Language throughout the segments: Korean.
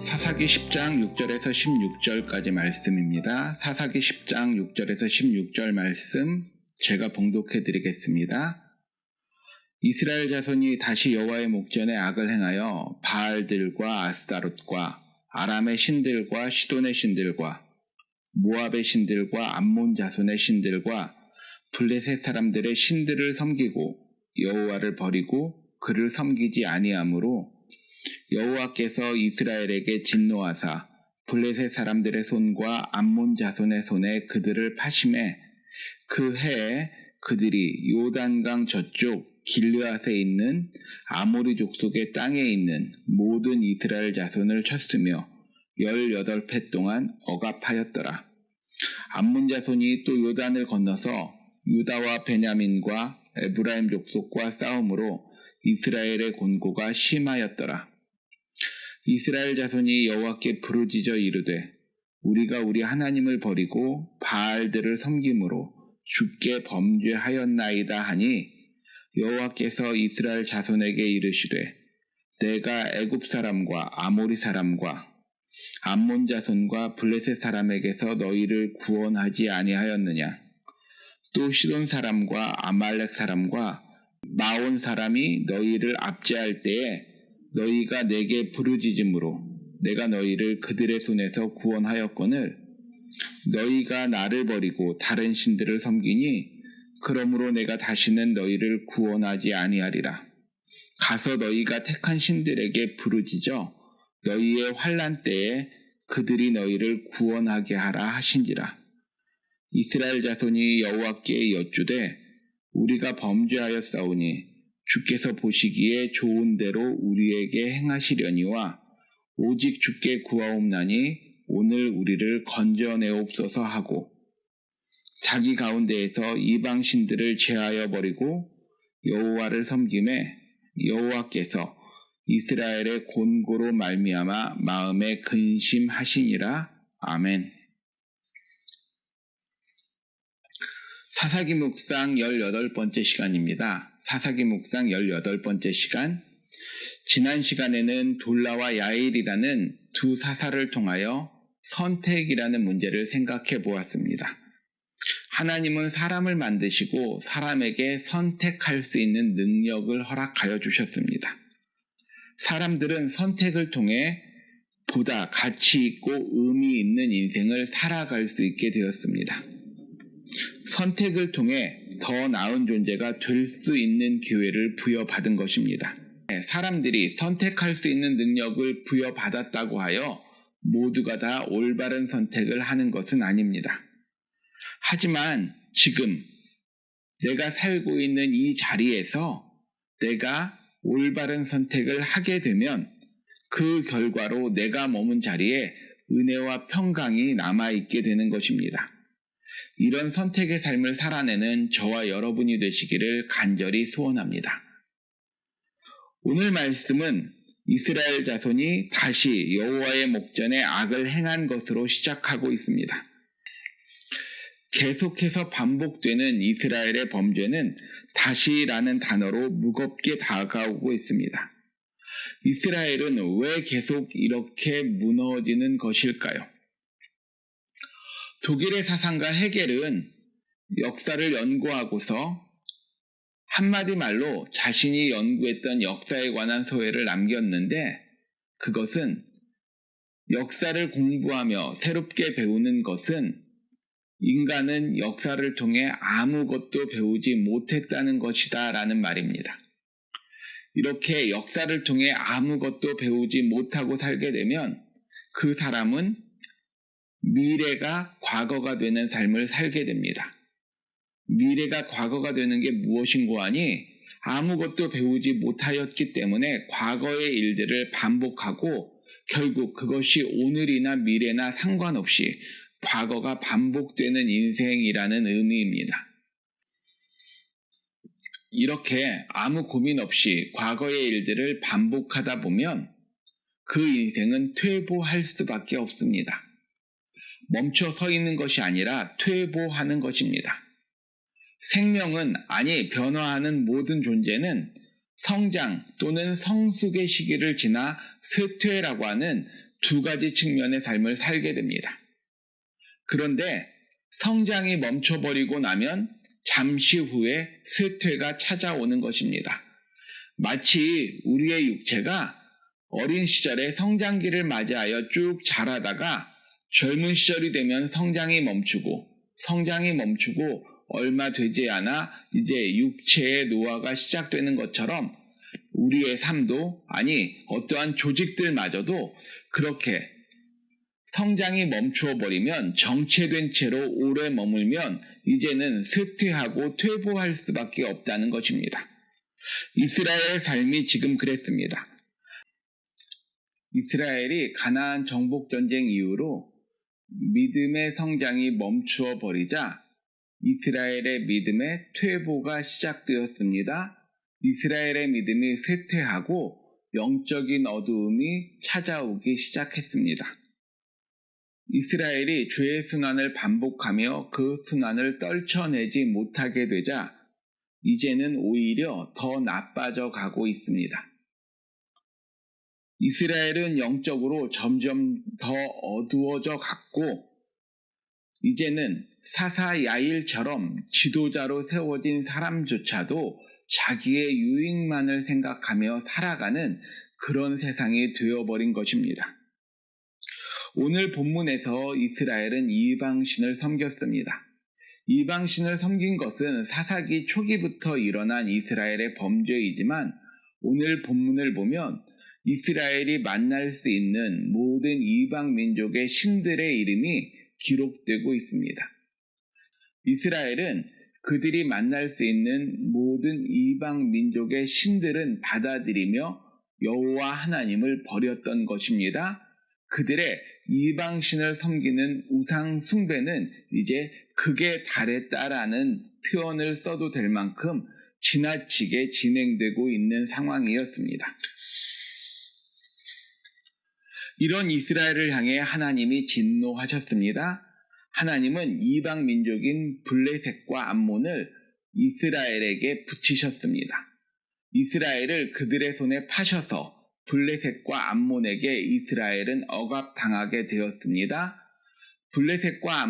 사사기 10장 6절에서 16절까지 말씀입니다. 사사기 10장 6절에서 16절 말씀 제가 봉독해 드리겠습니다. 이스라엘 자손이 다시 여호와의 목전에 악을 행하여 바알들과 아스타롯과 아람의 신들과 시돈의 신들과 모압의 신들과 암몬 자손의 신들과 블레셋 사람들의 신들을 섬기고 여호와를 버리고 그를 섬기지 아니하므로 여호와께서 이스라엘에게 진노하사 블레셋 사람들의 손과 암몬 자손의 손에 그들을 파심해 그 해에 그들이 요단강 저쪽 길르앗에 있는 아모리 족속의 땅에 있는 모든 이스라엘 자손을 쳤으며 18해 동안 억압하였더라. 암몬 자손이 또 요단을 건너서 유다와 베냐민과 에브라임 족속과 싸움으로 이스라엘의 곤고가 심하였더라. 이스라엘 자손이 여호와께 부르짖어 이르되 우리가 우리 하나님을 버리고 바알들을 섬김으로 주께 범죄하였나이다 하니 여호와께서 이스라엘 자손에게 이르시되 내가 애굽 사람과 아모리 사람과 암몬 자손과 블레셋 사람에게서 너희를 구원하지 아니하였느냐. 또 시돈 사람과 아말렉 사람과 마온 사람이 너희를 압제할 때에 너희가 내게 부르짖음으로 내가 너희를 그들의 손에서 구원하였거늘 너희가 나를 버리고 다른 신들을 섬기니 그러므로 내가 다시는 너희를 구원하지 아니하리라. 가서 너희가 택한 신들에게 부르짖어 너희의 환난 때에 그들이 너희를 구원하게 하라 하신지라. 이스라엘 자손이 여호와께 여쭈되 우리가 범죄하였사오니 주께서 보시기에 좋은 대로 우리에게 행하시려니와 오직 주께 구하옵나니 오늘 우리를 건져내옵소서 하고 자기 가운데에서 이방 신들을 제하여 버리고 여호와를 섬김에 여호와께서 이스라엘의 곤고로 말미암아 마음에 근심하시니라. 아멘. 사사기 묵상 18번째 시간입니다. 사사기 묵상 18번째 시간. 지난 시간에는 돌라와 야일이라는 두 사사를 통하여 선택이라는 문제를 생각해 보았습니다. 하나님은 사람을 만드시고 사람에게 선택할 수 있는 능력을 허락하여 주셨습니다. 사람들은 선택을 통해 보다 가치 있고 의미 있는 인생을 살아갈 수 있게 되었습니다. 선택을 통해 더 나은 존재가 될 수 있는 기회를 부여받은 것입니다. 사람들이 선택할 수 있는 능력을 부여받았다고 하여 모두가 다 올바른 선택을 하는 것은 아닙니다. 하지만 지금 내가 살고 있는 이 자리에서 내가 올바른 선택을 하게 되면 그 결과로 내가 머문 자리에 은혜와 평강이 남아있게 되는 것입니다. 이런 선택의 삶을 살아내는 저와 여러분이 되시기를 간절히 소원합니다. 오늘 말씀은 이스라엘 자손이 다시 여호와의 목전에 악을 행한 것으로 시작하고 있습니다. 계속해서 반복되는 이스라엘의 범죄는 다시라는 단어로 무겁게 다가오고 있습니다. 이스라엘은 왜 계속 이렇게 무너지는 것일까요? 독일의 사상가 헤겔은 역사를 연구하고서 한마디 말로 자신이 연구했던 역사에 관한 소회를 남겼는데 그것은 역사를 공부하며 새롭게 배우는 것은 인간은 역사를 통해 아무것도 배우지 못했다는 것이다 라는 말입니다. 이렇게 역사를 통해 아무것도 배우지 못하고 살게 되면 그 사람은 미래가 과거가 되는 삶을 살게 됩니다. 미래가 과거가 되는 게 무엇인고 하니 아무것도 배우지 못하였기 때문에 과거의 일들을 반복하고 결국 그것이 오늘이나 미래나 상관없이 과거가 반복되는 인생이라는 의미입니다. 이렇게 아무 고민 없이 과거의 일들을 반복하다 보면 그 인생은 퇴보할 수밖에 없습니다. 멈춰 서 있는 것이 아니라 퇴보하는 것입니다. 생명은 아니 변화하는 모든 존재는 성장 또는 성숙의 시기를 지나 쇠퇴라고 하는 두 가지 측면의 삶을 살게 됩니다. 그런데 성장이 멈춰버리고 나면 잠시 후에 쇠퇴가 찾아오는 것입니다. 마치 우리의 육체가 어린 시절에 성장기를 맞이하여 쭉 자라다가 젊은 시절이 되면 성장이 멈추고 얼마 되지 않아 이제 육체의 노화가 시작되는 것처럼 우리의 삶도, 아니 어떠한 조직들마저도 그렇게 성장이 멈추어 버리면, 정체된 채로 오래 머물면 이제는 쇠퇴하고 퇴보할 수밖에 없다는 것입니다. 이스라엘의 삶이 지금 그랬습니다. 이스라엘이 가나안 정복 전쟁 이후로 믿음의 성장이 멈추어 버리자 이스라엘의 믿음의 퇴보가 시작되었습니다. 이스라엘의 믿음이 쇠퇴하고 영적인 어두움이 찾아오기 시작했습니다. 이스라엘이 죄의 순환을 반복하며 그 순환을 떨쳐내지 못하게 되자 이제는 오히려 더 나빠져 가고 있습니다. 이스라엘은 영적으로 점점 더 어두워져 갔고 이제는 사사 야일처럼 지도자로 세워진 사람조차도 자기의 유익만을 생각하며 살아가는 그런 세상이 되어버린 것입니다. 오늘 본문에서 이스라엘은 이방신을 섬겼습니다. 이방신을 섬긴 것은 사사기 초기부터 일어난 이스라엘의 범죄이지만 오늘 본문을 보면 이스라엘이 만날 수 있는 모든 이방 민족의 신들의 이름이 기록되고 있습니다. 이스라엘은 그들이 만날 수 있는 모든 이방 민족의 신들은 받아들이며 여호와 하나님을 버렸던 것입니다. 그들의 이방신을 섬기는 우상 숭배는 이제 극에 달했다라는 표현을 써도 될 만큼 지나치게 진행되고 있는 상황이었습니다. 이런 이스라엘을 향해 하나님이 진노하셨습니다. 하나님은 이방 민족인 블레셋과 암몬을 이스라엘에게 붙이셨습니다. 이스라엘을 그들의 손에 파셔서 블레셋과 암몬에게 이스라엘은 억압당하게 되었습니다. 블레셋과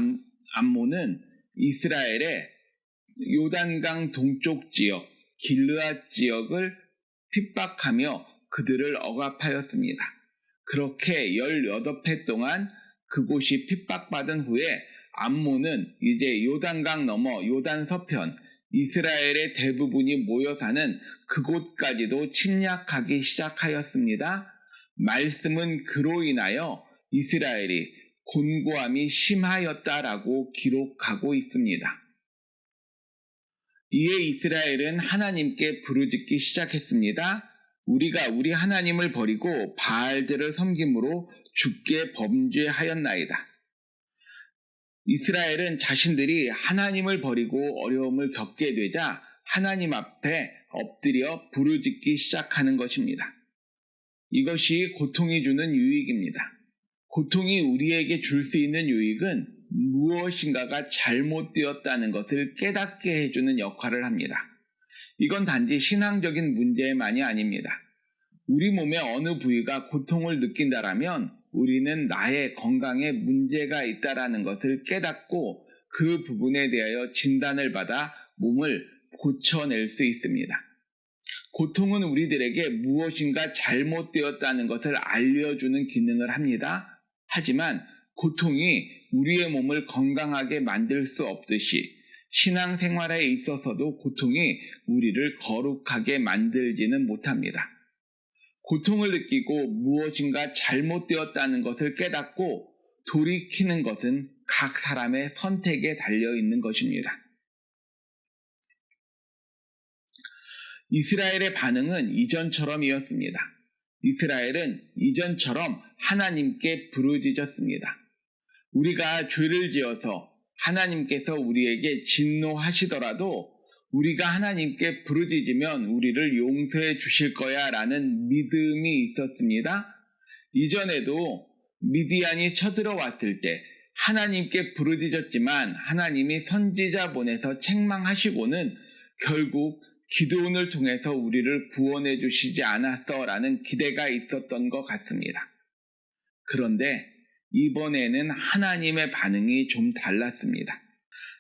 암몬은 이스라엘의 요단강 동쪽 지역, 길르앗 지역을 핍박하며 그들을 억압하였습니다. 그렇게 18해 동안 그곳이 핍박받은 후에 암몬은 이제 요단강 너머 요단 서편 이스라엘의 대부분이 모여 사는 그곳까지도 침략하기 시작하였습니다. 말씀은 그로 인하여 이스라엘이 곤고함이 심하였다라고 기록하고 있습니다. 이에 이스라엘은 하나님께 부르짖기 시작했습니다. 우리가 우리 하나님을 버리고 바알들을 섬김으로 주께 범죄하였나이다. 이스라엘은 자신들이 하나님을 버리고 어려움을 겪게 되자 하나님 앞에 엎드려 부르짖기 시작하는 것입니다. 이것이 고통이 주는 유익입니다. 고통이 우리에게 줄 수 있는 유익은 무엇인가가 잘못되었다는 것을 깨닫게 해주는 역할을 합니다. 이건 단지 신앙적인 문제만이 아닙니다. 우리 몸의 어느 부위가 고통을 느낀다라면 우리는 나의 건강에 문제가 있다라는 것을 깨닫고 그 부분에 대하여 진단을 받아 몸을 고쳐낼 수 있습니다. 고통은 우리들에게 무엇인가 잘못되었다는 것을 알려주는 기능을 합니다. 하지만 고통이 우리의 몸을 건강하게 만들 수 없듯이 신앙생활에 있어서도 고통이 우리를 거룩하게 만들지는 못합니다. 고통을 느끼고 무엇인가 잘못되었다는 것을 깨닫고 돌이키는 것은 각 사람의 선택에 달려있는 것입니다. 이스라엘의 반응은 이전처럼이었습니다. 이스라엘은 이전처럼 하나님께 부르짖었습니다. 우리가 죄를 지어서 하나님께서 우리에게 진노하시더라도 우리가 하나님께 부르짖으면 우리를 용서해 주실 거야 라는 믿음이 있었습니다. 이전에도 미디안이 쳐들어왔을 때 하나님께 부르짖었지만 하나님이 선지자 보내서 책망하시고는 결국 기드온을 통해서 우리를 구원해 주시지 않았어 라는 기대가 있었던 것 같습니다. 그런데 이번에는 하나님의 반응이 좀 달랐습니다.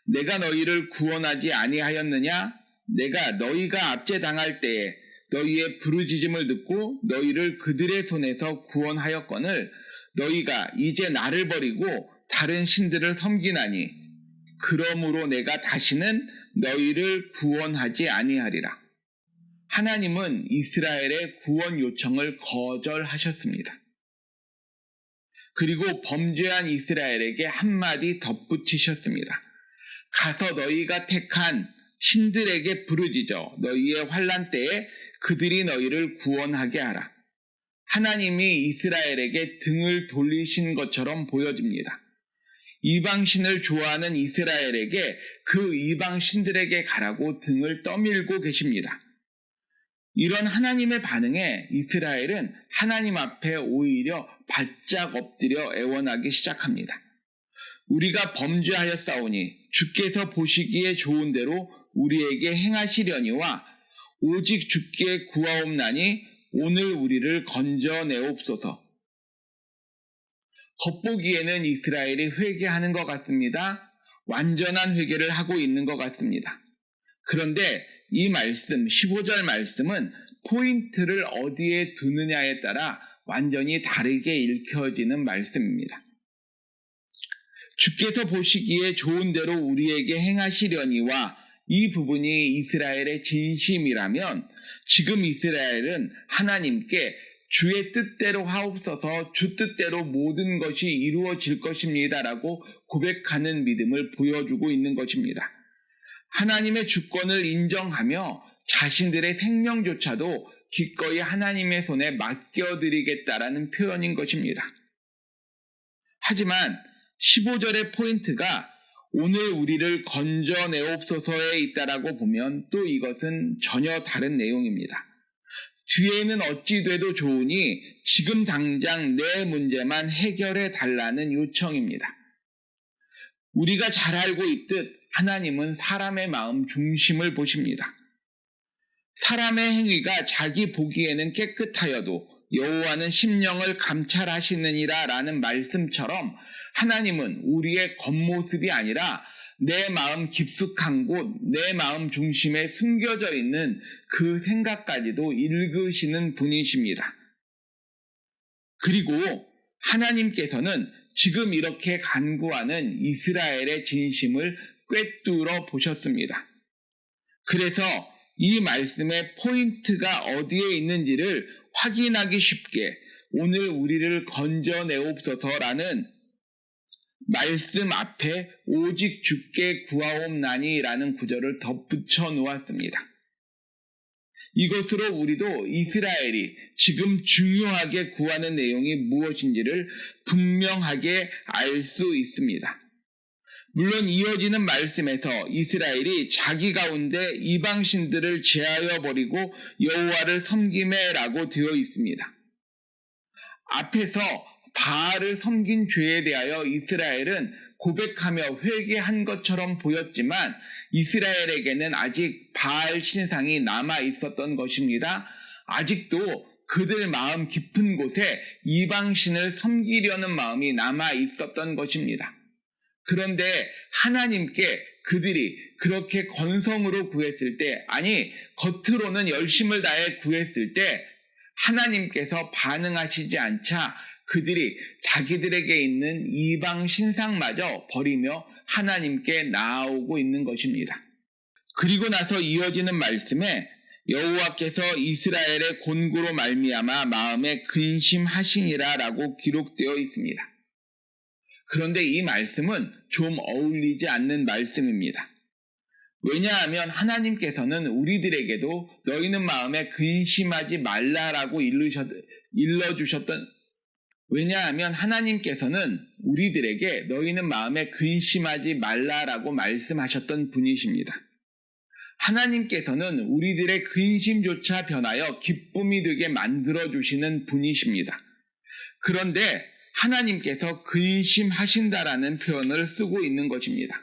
내가 너희를 구원하지 아니하였느냐? 내가 너희가 압제당할 때에 너희의 부르짖음을 듣고 너희를 그들의 손에서 구원하였거늘 너희가 이제 나를 버리고 다른 신들을 섬기나니 그러므로 내가 다시는 너희를 구원하지 아니하리라. 하나님은 이스라엘의 구원 요청을 거절하셨습니다. 그리고 범죄한 이스라엘에게 한마디 덧붙이셨습니다. 가서 너희가 택한 신들에게 부르짖어 너희의 환난 때에 그들이 너희를 구원하게 하라. 하나님이 이스라엘에게 등을 돌리신 것처럼 보여집니다. 이방신을 좋아하는 이스라엘에게 그 이방신들에게 가라고 등을 떠밀고 계십니다. 이런 하나님의 반응에 이스라엘은 하나님 앞에 오히려 바짝 엎드려 애원하기 시작합니다. 우리가 범죄하였사오니 주께서 보시기에 좋은 대로 우리에게 행하시려니와 오직 주께 구하옵나니 오늘 우리를 건져내옵소서. 겉보기에는 이스라엘이 회개하는 것 같습니다. 완전한 회개를 하고 있는 것 같습니다. 그런데 이 말씀, 15절 말씀은 포인트를 어디에 두느냐에 따라 완전히 다르게 읽혀지는 말씀입니다. 주께서 보시기에 좋은 대로 우리에게 행하시려니와 이 부분이 이스라엘의 진심이라면 지금 이스라엘은 하나님께 주의 뜻대로 하옵소서, 주 뜻대로 모든 것이 이루어질 것입니다 라고 고백하는 믿음을 보여주고 있는 것입니다. 하나님의 주권을 인정하며 자신들의 생명조차도 기꺼이 하나님의 손에 맡겨드리겠다라는 표현인 것입니다. 하지만 15절의 포인트가 오늘 우리를 건져내옵소서에 있다라고 보면 또 이것은 전혀 다른 내용입니다. 뒤에는 어찌 돼도 좋으니 지금 당장 내 문제만 해결해 달라는 요청입니다. 우리가 잘 알고 있듯 하나님은 사람의 마음 중심을 보십니다. 사람의 행위가 자기 보기에는 깨끗하여도 여호와는 심령을 감찰하시느니라 라는 말씀처럼 하나님은 우리의 겉모습이 아니라 내 마음 깊숙한 곳, 내 마음 중심에 숨겨져 있는 그 생각까지도 읽으시는 분이십니다. 그리고 하나님께서는 지금 이렇게 간구하는 이스라엘의 진심을 꿰뚫어 보셨습니다. 그래서 이 말씀의 포인트가 어디에 있는지를 확인하기 쉽게 오늘 우리를 건져내옵소서라는 말씀 앞에 오직 주께 구하옵나니 라는 구절을 덧붙여 놓았습니다. 이것으로 우리도 이스라엘이 지금 중요하게 구하는 내용이 무엇인지를 분명하게 알 수 있습니다. 물론 이어지는 말씀에서 이스라엘이 자기 가운데 이방신들을 제하여 버리고 여호와를 섬기매라고 되어 있습니다. 앞에서 바알을 섬긴 죄에 대하여 이스라엘은 고백하며 회개한 것처럼 보였지만 이스라엘에게는 아직 바알 신상이 남아 있었던 것입니다. 아직도 그들 마음 깊은 곳에 이방신을 섬기려는 마음이 남아 있었던 것입니다. 그런데 하나님께 그들이 그렇게 건성으로 구했을 때, 아니 겉으로는 열심을 다해 구했을 때 하나님께서 반응하시지 않자 그들이 자기들에게 있는 이방 신상마저 버리며 하나님께 나아오고 있는 것입니다. 그리고 나서 이어지는 말씀에 여호와께서 이스라엘의 곤고로 말미암아 마음에 근심하시니라 라고 기록되어 있습니다. 그런데 이 말씀은 좀 어울리지 않는 말씀입니다. 왜냐하면 하나님께서는 우리들에게도 너희는 마음에 근심하지 말라라고 일러주셨던 왜냐하면 하나님께서는 우리들에게 너희는 마음에 근심하지 말라라고 말씀하셨던 분이십니다. 하나님께서는 우리들의 근심조차 변하여 기쁨이 되게 만들어주시는 분이십니다. 그런데 하나님께서 근심하신다라는 표현을 쓰고 있는 것입니다.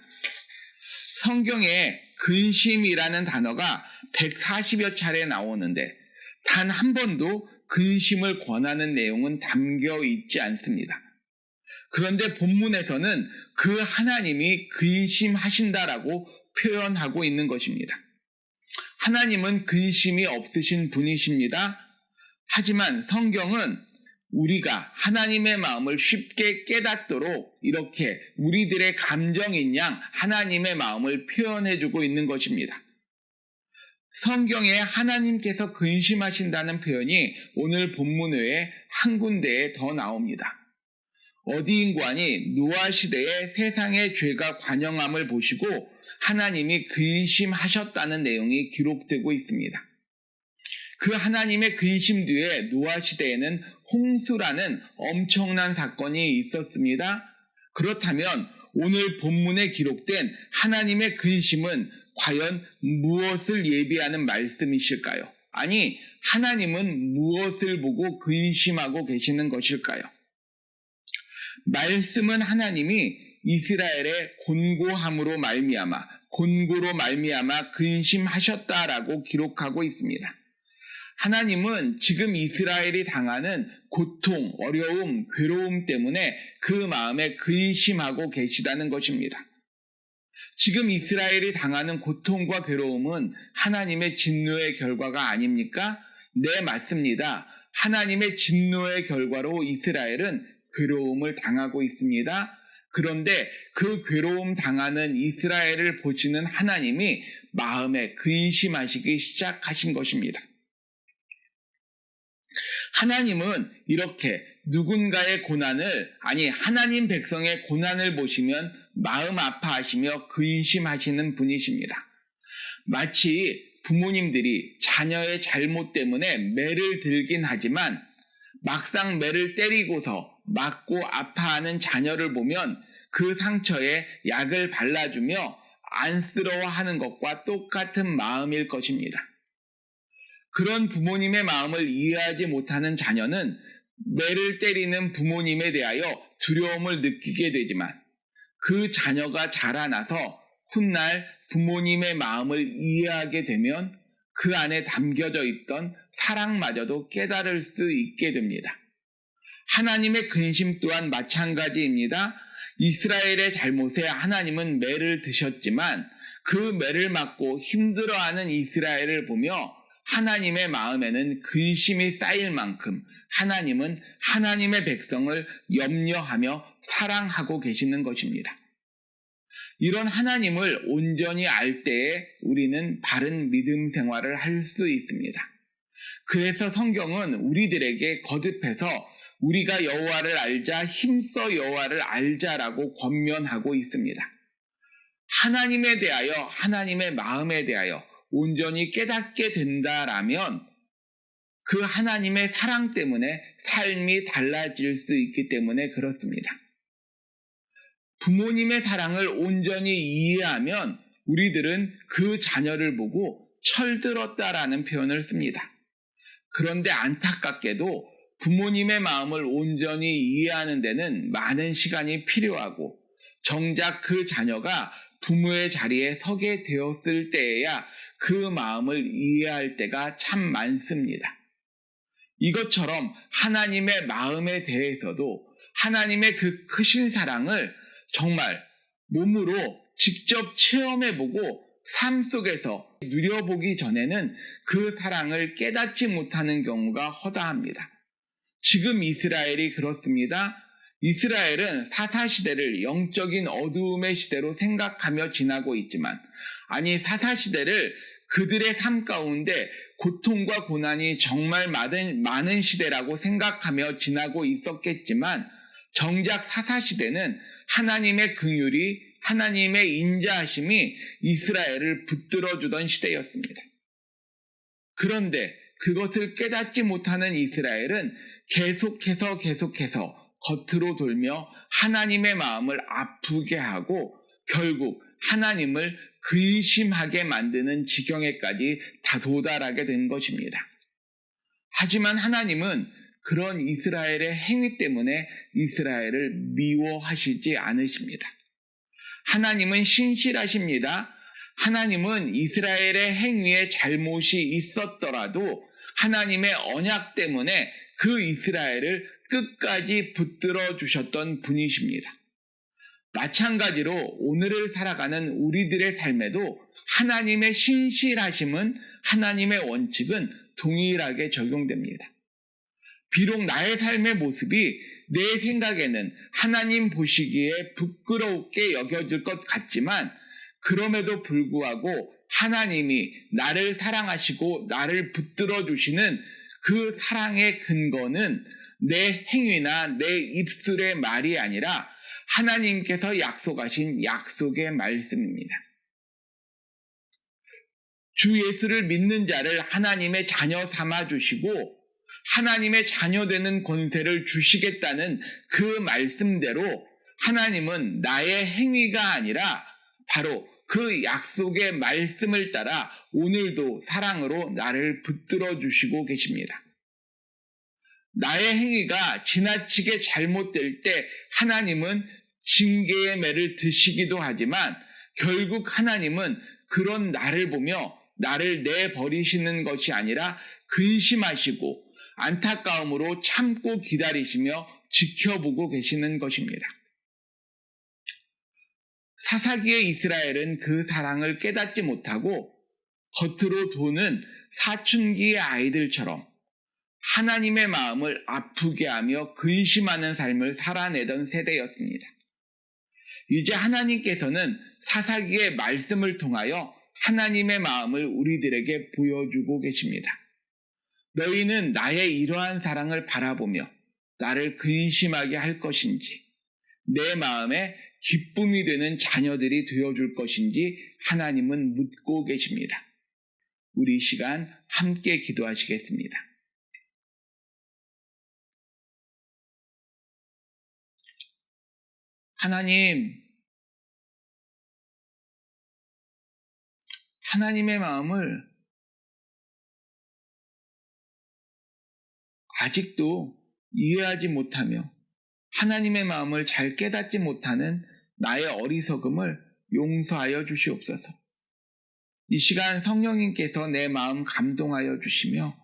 성경에 근심이라는 단어가 140여 차례 나오는데 단 한 번도 근심을 권하는 내용은 담겨 있지 않습니다. 그런데 본문에서는 그 하나님이 근심하신다라고 표현하고 있는 것입니다. 하나님은 근심이 없으신 분이십니다. 하지만 성경은 우리가 하나님의 마음을 쉽게 깨닫도록 이렇게 우리들의 감정인 양 하나님의 마음을 표현해주고 있는 것입니다. 성경에 하나님께서 근심하신다는 표현이 오늘 본문 외에 한 군데에 더 나옵니다. 어디인관이 노아 시대에 세상의 죄가 관영함을 보시고 하나님이 근심하셨다는 내용이 기록되고 있습니다. 그 하나님의 근심 뒤에 노아 시대에는 홍수라는 엄청난 사건이 있었습니다. 그렇다면 오늘 본문에 기록된 하나님의 근심은 과연 무엇을 예비하는 말씀이실까요? 아니, 하나님은 무엇을 보고 근심하고 계시는 것일까요? 말씀은 하나님이 이스라엘의 곤고로 말미암아 근심하셨다라고 기록하고 있습니다. 하나님은 지금 이스라엘이 당하는 고통, 어려움, 괴로움 때문에 그 마음에 근심하고 계시다는 것입니다. 지금 이스라엘이 당하는 고통과 괴로움은 하나님의 진노의 결과가 아닙니까? 네, 맞습니다. 하나님의 진노의 결과로 이스라엘은 괴로움을 당하고 있습니다. 그런데 그 괴로움 당하는 이스라엘을 보시는 하나님이 마음에 근심하시기 시작하신 것입니다. 하나님은 이렇게 누군가의 고난을, 아니 하나님 백성의 고난을 보시면 마음 아파하시며 근심하시는 분이십니다. 마치 부모님들이 자녀의 잘못 때문에 매를 들긴 하지만 막상 매를 때리고서 맞고 아파하는 자녀를 보면 그 상처에 약을 발라주며 안쓰러워하는 것과 똑같은 마음일 것입니다. 그런 부모님의 마음을 이해하지 못하는 자녀는 매를 때리는 부모님에 대하여 두려움을 느끼게 되지만 그 자녀가 자라나서 훗날 부모님의 마음을 이해하게 되면 그 안에 담겨져 있던 사랑마저도 깨달을 수 있게 됩니다. 하나님의 근심 또한 마찬가지입니다. 이스라엘의 잘못에 하나님은 매를 드셨지만 그 매를 맞고 힘들어하는 이스라엘을 보며 하나님의 마음에는 근심이 쌓일 만큼 하나님은 하나님의 백성을 염려하며 사랑하고 계시는 것입니다. 이런 하나님을 온전히 알 때에 우리는 바른 믿음 생활을 할 수 있습니다. 그래서 성경은 우리들에게 거듭해서 우리가 여호와를 알자, 힘써 여호와를 알자라고 권면하고 있습니다. 하나님에 대하여, 하나님의 마음에 대하여 온전히 깨닫게 된다라면 그 하나님의 사랑 때문에 삶이 달라질 수 있기 때문에 그렇습니다. 부모님의 사랑을 온전히 이해하면 우리들은 그 자녀를 보고 철들었다라는 표현을 씁니다. 그런데 안타깝게도 부모님의 마음을 온전히 이해하는 데는 많은 시간이 필요하고 정작 그 자녀가 부모의 자리에 서게 되었을 때에야 그 마음을 이해할 때가 참 많습니다. 이것처럼 하나님의 마음에 대해서도 하나님의 그 크신 사랑을 정말 몸으로 직접 체험해보고 삶 속에서 누려보기 전에는 그 사랑을 깨닫지 못하는 경우가 허다합니다. 지금 이스라엘이 그렇습니다. 이스라엘은 사사시대를 영적인 어두움의 시대로 생각하며 지나고 있지만, 아니 사사시대를 그들의 삶 가운데 고통과 고난이 정말 많은 시대라고 생각하며 지나고 있었겠지만 정작 사사시대는 하나님의 긍휼이, 하나님의 인자하심이 이스라엘을 붙들어주던 시대였습니다. 그런데 그것을 깨닫지 못하는 이스라엘은 계속해서 겉으로 돌며 하나님의 마음을 아프게 하고 결국 하나님을 근심하게 만드는 지경에까지 다 도달하게 된 것입니다. 하지만 하나님은 그런 이스라엘의 행위 때문에 이스라엘을 미워하시지 않으십니다. 하나님은 신실하십니다. 하나님은 이스라엘의 행위에 잘못이 있었더라도 하나님의 언약 때문에 그 이스라엘을 끝까지 붙들어 주셨던 분이십니다. 마찬가지로 오늘을 살아가는 우리들의 삶에도 하나님의 신실하심은, 하나님의 원칙은 동일하게 적용됩니다. 비록 나의 삶의 모습이 내 생각에는 하나님 보시기에 부끄럽게 여겨질 것 같지만, 그럼에도 불구하고 하나님이 나를 사랑하시고 나를 붙들어 주시는 그 사랑의 근거는 내 행위나 내 입술의 말이 아니라 하나님께서 약속하신 약속의 말씀입니다. 주 예수를 믿는 자를 하나님의 자녀 삼아 주시고 하나님의 자녀 되는 권세를 주시겠다는 그 말씀대로 하나님은 나의 행위가 아니라 바로 그 약속의 말씀을 따라 오늘도 사랑으로 나를 붙들어 주시고 계십니다. 나의 행위가 지나치게 잘못될 때 하나님은 징계의 매를 드시기도 하지만, 결국 하나님은 그런 나를 보며 나를 내버리시는 것이 아니라 근심하시고 안타까움으로 참고 기다리시며 지켜보고 계시는 것입니다. 사사기의 이스라엘은 그 사랑을 깨닫지 못하고 겉으로 도는 사춘기의 아이들처럼 하나님의 마음을 아프게 하며 근심하는 삶을 살아내던 세대였습니다. 이제 하나님께서는 사사기의 말씀을 통하여 하나님의 마음을 우리들에게 보여주고 계십니다. 너희는 나의 이러한 사랑을 바라보며 나를 근심하게 할 것인지, 내 마음에 기쁨이 되는 자녀들이 되어줄 것인지 하나님은 묻고 계십니다. 우리 이 시간 함께 기도하시겠습니다. 하나님의 마음을 아직도 이해하지 못하며 하나님의 마음을 잘 깨닫지 못하는 나의 어리석음을 용서하여 주시옵소서. 이 시간 성령님께서 내 마음 감동하여 주시며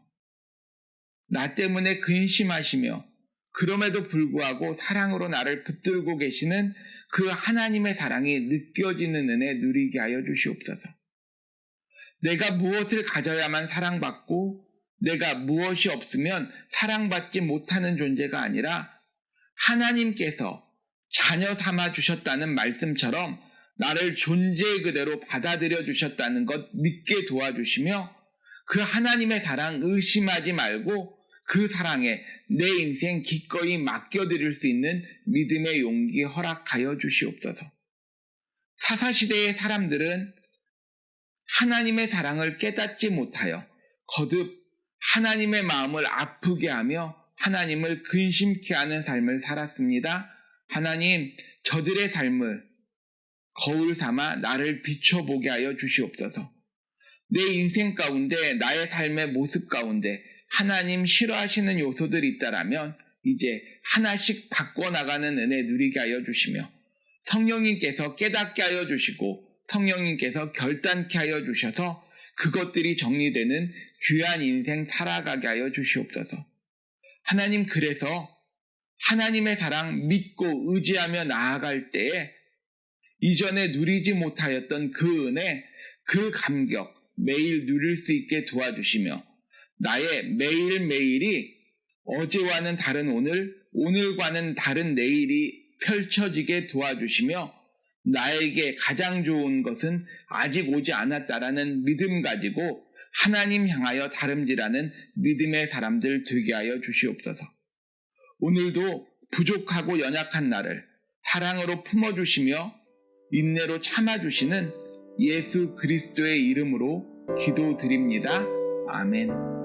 나 때문에 근심하시며 그럼에도 불구하고 사랑으로 나를 붙들고 계시는 그 하나님의 사랑이 느껴지는 은혜 누리게 하여 주시옵소서. 내가 무엇을 가져야만 사랑받고 내가 무엇이 없으면 사랑받지 못하는 존재가 아니라 하나님께서 자녀 삼아 주셨다는 말씀처럼 나를 존재 그대로 받아들여 주셨다는 것 믿게 도와주시며 그 하나님의 사랑 의심하지 말고 그 사랑에 내 인생 기꺼이 맡겨드릴 수 있는 믿음의 용기 허락하여 주시옵소서. 사사시대의 사람들은 하나님의 사랑을 깨닫지 못하여 거듭 하나님의 마음을 아프게 하며 하나님을 근심케 하는 삶을 살았습니다. 하나님, 저들의 삶을 거울 삼아 나를 비춰보게 하여 주시옵소서. 내 인생 가운데 나의 삶의 모습 가운데 하나님 싫어하시는 요소들이 있다라면 이제 하나씩 바꿔나가는 은혜 누리게 하여 주시며 성령님께서 깨닫게 하여 주시고 성령님께서 결단케 하여 주셔서 그것들이 정리되는 귀한 인생 살아가게 하여 주시옵소서. 하나님, 그래서 하나님의 사랑 믿고 의지하며 나아갈 때에 이전에 누리지 못하였던 그 은혜, 그 감격 매일 누릴 수 있게 도와주시며 나의 매일매일이 어제와는 다른 오늘, 오늘과는 다른 내일이 펼쳐지게 도와주시며 나에게 가장 좋은 것은 아직 오지 않았다라는 믿음 가지고 하나님 향하여 다름질하는 믿음의 사람들 되게 하여 주시옵소서. 오늘도 부족하고 연약한 나를 사랑으로 품어주시며 인내로 참아주시는 예수 그리스도의 이름으로 기도드립니다. 아멘.